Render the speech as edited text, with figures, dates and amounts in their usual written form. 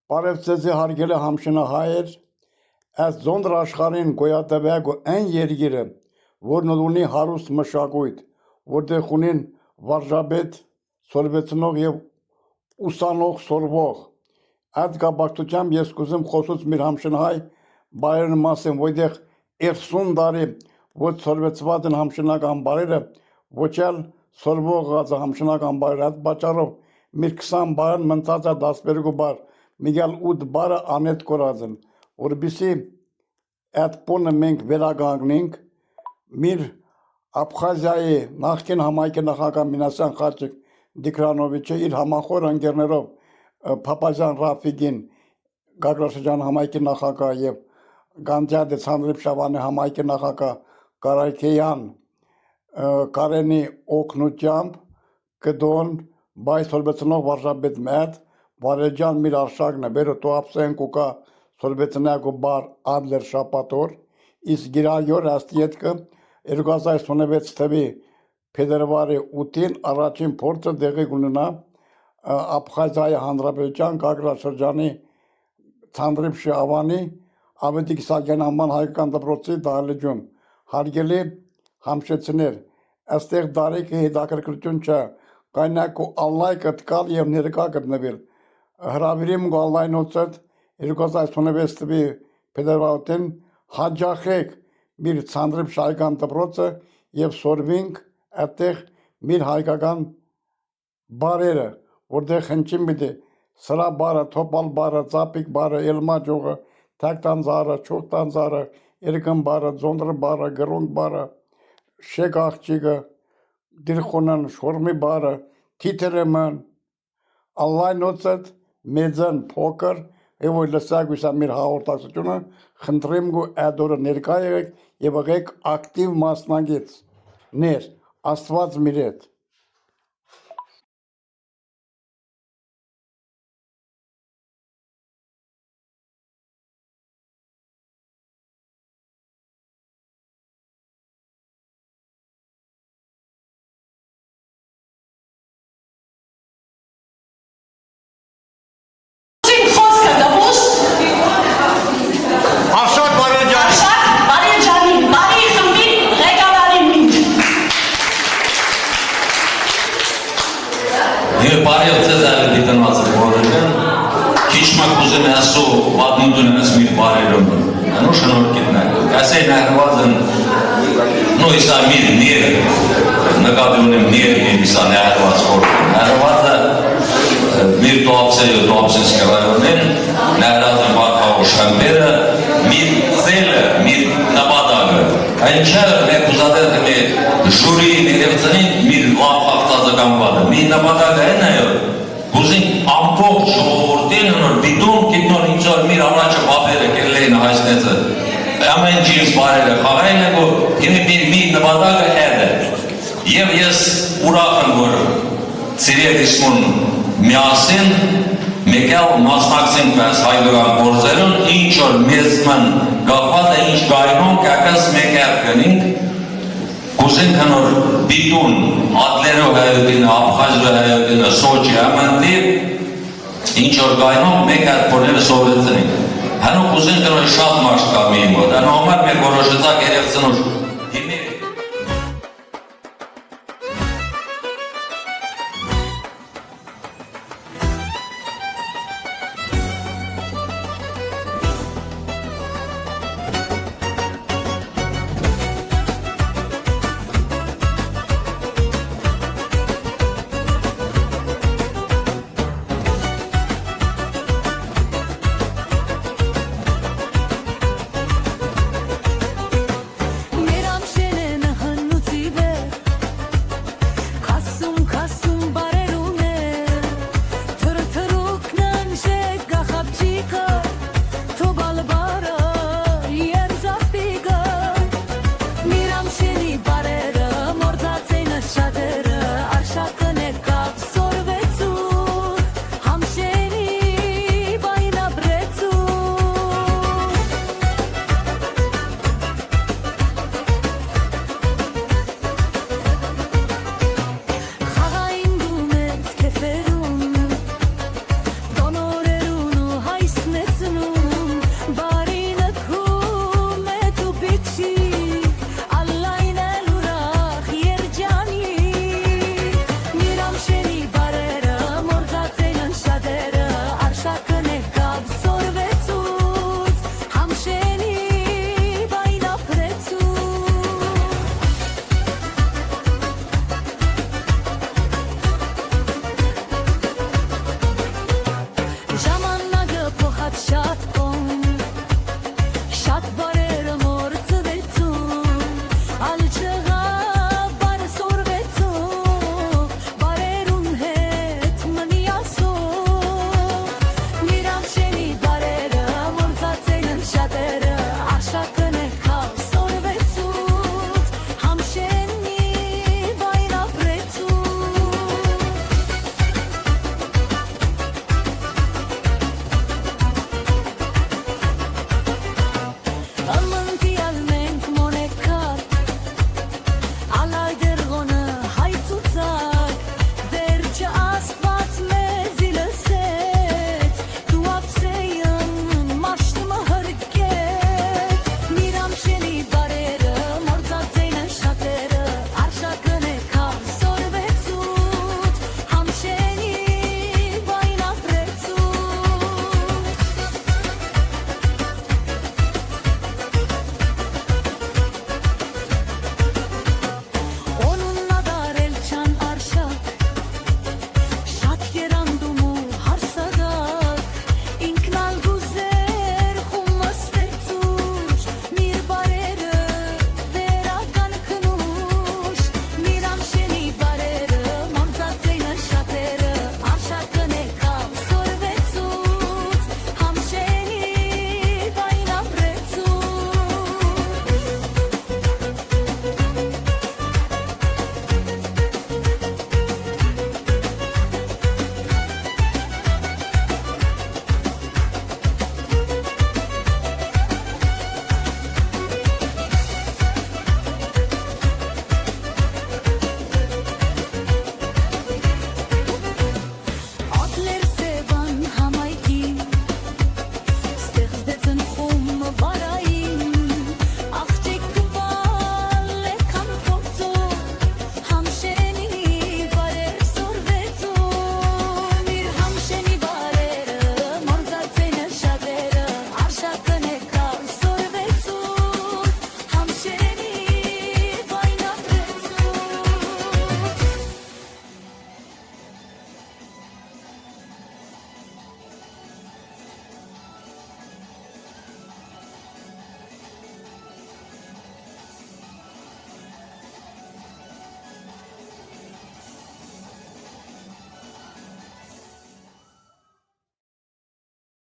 Պարևցեզի հարգել է համշնահայեր, այս ձոնդր աշխարհին գոյատևյակ այն երգիրը, որն ունի հարուստ մշակույթ, որտեղ ունին վարժաբեդ, սորվեցնող եւ ուսանող սորվող։ Այդ կապակցությամբ ես կուզեմ խոսուց մեր համշնահայ բարերն մասին, որտեղ 30 տարի ոչ սորվեցված են համշնական բարերը, ոչ էլ սորվող համշնական բարերը, այդ պատճառով մեր 20 բարն մնացած է 12 բար, միգալ 8 բարը անետ կորած են, որպեսզի այդ պոնը մենք վերականգնենք, մեր Աբխազիայի նախկին համայնքի նախագահ Մինասյան Խաչիկ Դիկրանովիչը իր համախոհ ընկերներով Փափազյան Ռաֆիկին, Գագրաշրջան համայնքի նախագահ եւ Գանձյադե Ցանդրիփ Շավանի համայնքի նախագահ Կարայքեյան Կարենի օգնությամբ կդոն բայց սորվեցնող վարժաբեդ մեծ Վարեջան մեր արշակն է բերո то ապսենք ու կա սորվեցնյակու բար Ադլեր շապատոր իսկ գիրայոր աստիետքը 2026 թվի փետրվարի 8-ին առաջին փորձը դեղի կունենա Աբխազիայի հանրապետության Գագրաշրջանի Ցանդրիփ Շավանի Ավետիք Սարգսյան անվան հայկական դպրոցի դահլիճում հարգելի համշեցիներ այստեղ դարիքը հետաքրքրություն չէ կայնակ ու անլայքը տկալ եւ ներկա գտնվել հրավիրիմ գալայնոցդ 2026 թվի փետրվարին հաջախեք մեր Ցանդրիփ հայկական դպրոցը եւ սորվինք այդտեղ մեր հայկական բարերը որտեղ հնչին պիտի սրա բարը թոպալ բարը ծապիկ բարը էլմա ջողը թակտան զարը չոքտան զարը երկն բարը ձոնդր բարը գրոնք բարը շեկ աղջիկը դիրխոնան շորմի բարը թիթերման անլայնոցդ մեծան փոքր եւ որ լսակ ուսա մեր հաղորդակցությունը խնդրեմ գու ադորը ներկա եղեք եւ եղեք ակտիվ մասնագետ ներ աստված մեր հետ Բարև դիտանված բոլորին, քիչ մակուզեն ասո պատմություն ես մեր բարերում, անու շնորհքիտնակ, ասե նահրված են, նո իսա մեր ներ, նկատի ունեմ ներ եմ իսա նահրված խորքին, նահրվածը մեր տոապսենսկի ռայոն են, նահրված են բակհավոր շամբերը, մեր ծելը, մեր նապադագը, այն չէ մեկ ուզադեր դեմե ժուրի ներևծնին մեր լավ հաղթազականվանը, մեր նապադագը են այո, Գուզին ամբողջ ժողովուրդին նոր դիտում գիտնոր ինձոր մեր առաջը բաբերը կերլեին հայցնեցը ամեն ջինս բարերը խաղային է որ մի նպատակը հետ է և ես ուրախ եմ որ ծիրետ իսմուն միասին մեկել մասնակցենք այս հայկական գործերուն ինչ որ մեզման գաղված է ինչ գայնում կակաս մեկ կնինք Գուզենք հնոր դիտուն, ատլերով հայոտինը, աբխազվը հայոտինը, սոչի ամանդիր, ինչ որ գայնում մեկ այդ պորները սովեցնենք։ Հնու գուզենք հնոր շատ մաշտ կա մի մոտ, հնու համար մեր որոշեցակ երևցնուր